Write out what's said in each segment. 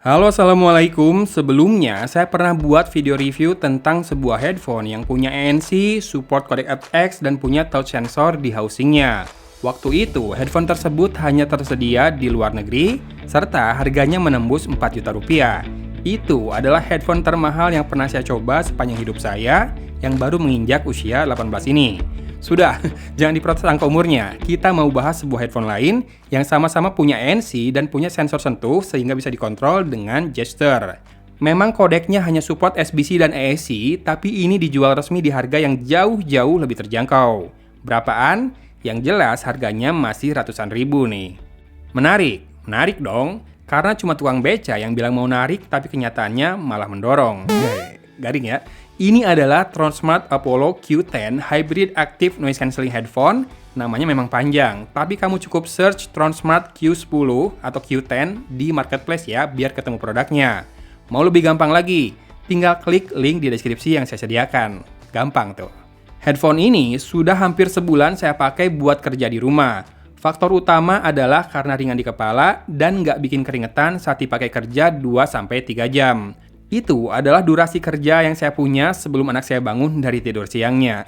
Halo, assalamualaikum. Sebelumnya, saya pernah buat video review tentang sebuah headphone yang punya ANC, support codec aptX, dan punya touch sensor di housingnya. Waktu itu, headphone tersebut hanya tersedia di luar negeri, serta harganya menembus 4 juta rupiah. Itu adalah headphone termahal yang pernah saya coba sepanjang hidup saya, yang baru menginjak usia 18 ini. Sudah, jangan diprotes angka umurnya. Kita mau bahas sebuah headphone lain yang sama-sama punya ANC dan punya sensor sentuh sehingga bisa dikontrol dengan gesture. Memang kodeknya hanya support SBC dan AAC, tapi ini dijual resmi di harga yang jauh-jauh lebih terjangkau. Berapaan? Yang jelas harganya masih ratusan ribu nih. Menarik dong. Karena cuma tukang beca yang bilang mau narik tapi kenyataannya malah mendorong. Garing ya. Ini adalah Tronsmart Apollo Q10 Hybrid Active Noise Cancelling Headphone. Namanya memang panjang, tapi kamu cukup search Tronsmart Q10 atau Q10 di marketplace ya, biar ketemu produknya. Mau lebih gampang lagi, tinggal klik link di deskripsi yang saya sediakan. Gampang tuh. Headphone ini sudah hampir sebulan saya pakai buat kerja di rumah. Faktor utama adalah karena ringan di kepala dan nggak bikin keringetan saat dipakai kerja 2-3 jam. Itu adalah durasi kerja yang saya punya sebelum anak saya bangun dari tidur siangnya.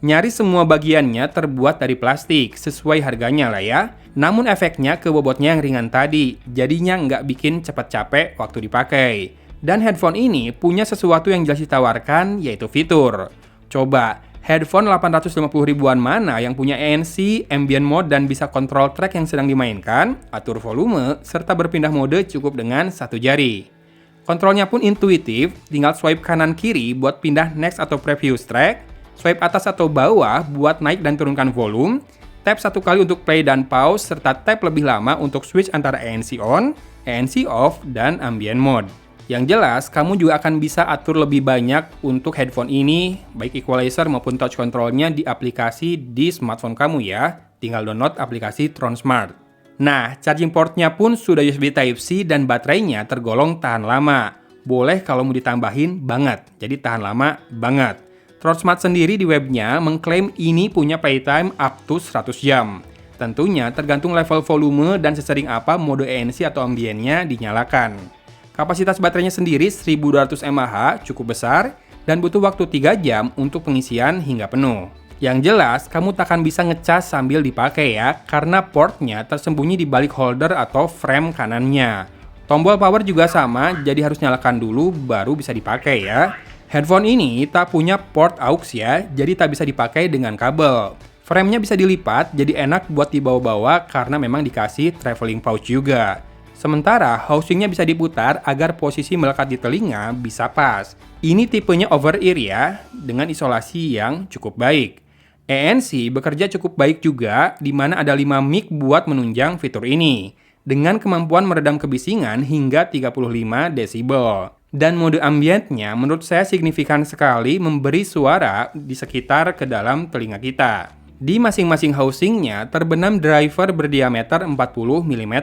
Nyaris semua bagiannya terbuat dari plastik, sesuai harganya lah ya. Namun efeknya ke bobotnya yang ringan tadi, jadinya nggak bikin cepat capek waktu dipakai. Dan headphone ini punya sesuatu yang jelas ditawarkan, yaitu fitur. Coba, headphone 850 ribuan mana yang punya ANC, ambient mode, dan bisa kontrol track yang sedang dimainkan, atur volume, serta berpindah mode cukup dengan satu jari. Kontrolnya pun intuitif, tinggal swipe kanan-kiri buat pindah next atau previous track, swipe atas atau bawah buat naik dan turunkan volume, tap satu kali untuk play dan pause, serta tap lebih lama untuk switch antara ANC on, ANC off, dan ambient mode. Yang jelas, kamu juga akan bisa atur lebih banyak untuk headphone ini, baik equalizer maupun touch controlnya di aplikasi di smartphone kamu ya. Tinggal download aplikasi Tronsmart. Nah, charging portnya pun sudah USB Type-C dan baterainya tergolong tahan lama. Boleh kalau mau ditambahin banget, jadi tahan lama banget. Tronsmart sendiri di webnya mengklaim ini punya playtime up to 100 jam. Tentunya tergantung level volume dan sesering apa mode ANC atau ambiennya dinyalakan. Kapasitas baterainya sendiri 1200 mAh, cukup besar, dan butuh waktu 3 jam untuk pengisian hingga penuh. Yang jelas, kamu tak akan bisa ngecas sambil dipakai ya, karena portnya tersembunyi di balik holder atau frame kanannya. Tombol power juga sama, jadi harus nyalakan dulu baru bisa dipakai ya. Headphone ini tak punya port aux ya, jadi tak bisa dipakai dengan kabel. Framenya bisa dilipat, jadi enak buat dibawa-bawa karena memang dikasih traveling pouch juga. Sementara housingnya bisa diputar agar posisi melekat di telinga bisa pas. Ini tipenya over-ear ya, dengan isolasi yang cukup baik. ANC bekerja cukup baik juga, di mana ada 5 mic buat menunjang fitur ini, dengan kemampuan meredam kebisingan hingga 35 desibel. Dan mode ambientnya menurut saya signifikan sekali memberi suara di sekitar ke dalam telinga kita. Di masing-masing housingnya terbenam driver berdiameter 40 mm.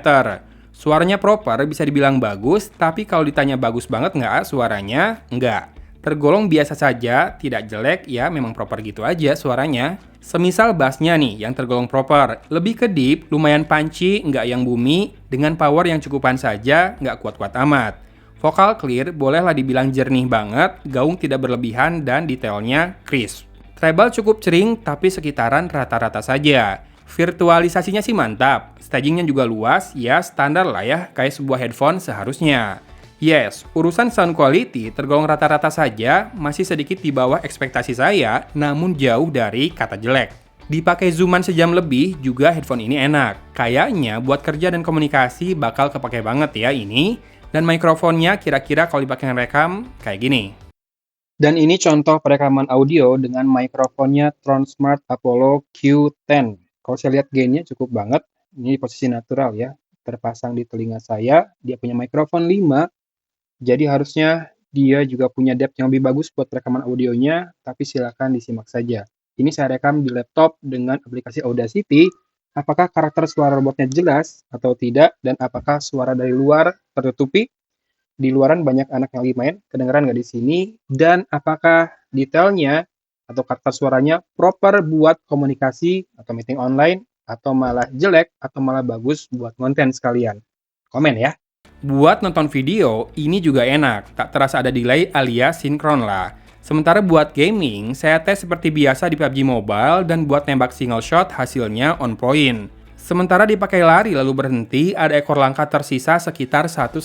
Suaranya proper, bisa dibilang bagus, tapi kalau ditanya bagus banget nggak suaranya? Nggak. Tergolong biasa saja, tidak jelek, ya memang proper gitu aja suaranya. Semisal bassnya nih, yang tergolong proper. Lebih ke deep, lumayan punchy, nggak yang bumi, dengan power yang cukupan saja, nggak kuat-kuat amat. Vokal clear, bolehlah dibilang jernih banget, gaung tidak berlebihan, dan detailnya crisp. Treble cukup cering, tapi sekitaran rata-rata saja. Virtualisasinya sih mantap, stagingnya juga luas, ya standar lah ya, kayak sebuah headphone seharusnya. Yes, urusan sound quality tergolong rata-rata saja, masih sedikit di bawah ekspektasi saya, namun jauh dari kata jelek. Dipakai zooman sejam lebih, juga headphone ini enak. Kayaknya buat kerja dan komunikasi bakal kepake banget ya ini. Dan mikrofonnya kira-kira kalau dipakai ngerekam, kayak gini. Dan ini contoh perekaman audio dengan mikrofonnya Tronsmart Apollo Q10. Kalau saya lihat gainnya cukup banget, ini posisi natural ya. Terpasang di telinga saya, dia punya mikrofon 5. Jadi harusnya dia juga punya depth yang lebih bagus buat rekaman audionya, tapi silakan disimak saja. Ini saya rekam di laptop dengan aplikasi Audacity. Apakah karakter suara robotnya jelas atau tidak, dan apakah suara dari luar tertutupi? Di luaran banyak anak yang lagi main, kedengeran nggak di sini? Dan apakah detailnya atau karakter suaranya proper buat komunikasi atau meeting online, atau malah jelek, atau malah bagus buat konten sekalian? Komen ya. Buat nonton video, ini juga enak, tak terasa ada delay alias sinkron lah. Sementara buat gaming, saya tes seperti biasa di PUBG Mobile dan buat nembak single shot hasilnya on point. Sementara dipakai lari lalu berhenti, ada ekor langkah tersisa sekitar 1-2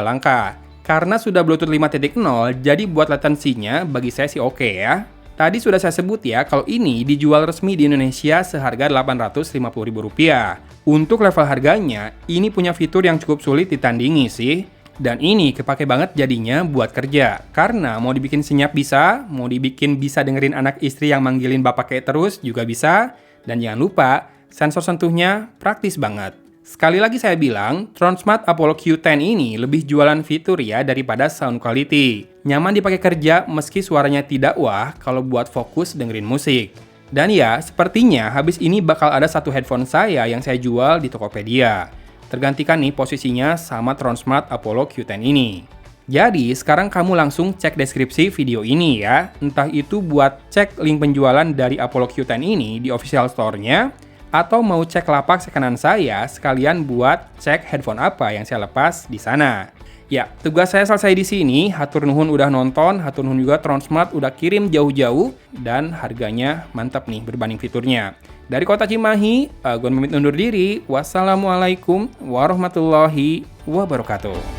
langkah. Karena sudah Bluetooth 5.0, jadi buat latensinya bagi saya sih oke ya. Tadi sudah saya sebut ya, kalau ini dijual resmi di Indonesia seharga Rp850.000. Untuk level harganya, ini punya fitur yang cukup sulit ditandingi sih. Dan ini kepake banget jadinya buat kerja. Karena mau dibikin senyap bisa, mau dibikin bisa dengerin anak istri yang manggilin bapak kayak terus juga bisa. Dan jangan lupa, sensor sentuhnya praktis banget. Sekali lagi saya bilang, Tronsmart Apollo Q10 ini lebih jualan fitur ya daripada sound quality. Nyaman dipakai kerja meski suaranya tidak wah kalau buat fokus dengerin musik. Dan ya, sepertinya habis ini bakal ada satu headphone saya yang saya jual di Tokopedia. Tergantikan nih posisinya sama Tronsmart Apollo Q10 ini. Jadi, sekarang kamu langsung cek deskripsi video ini ya. Entah itu buat cek link penjualan dari Apollo Q10 ini di official store-nya, atau mau cek lapak sekanan saya sekalian buat cek headphone apa yang saya lepas di sana. Ya, tugas saya selesai di sini. Hatur nuhun udah nonton, hatur nuhun juga Tronsmart udah kirim jauh-jauh dan harganya mantap nih berbanding fiturnya. Dari Kota Cimahi, Gon pamit undur diri. Wassalamualaikum warahmatullahi wabarakatuh.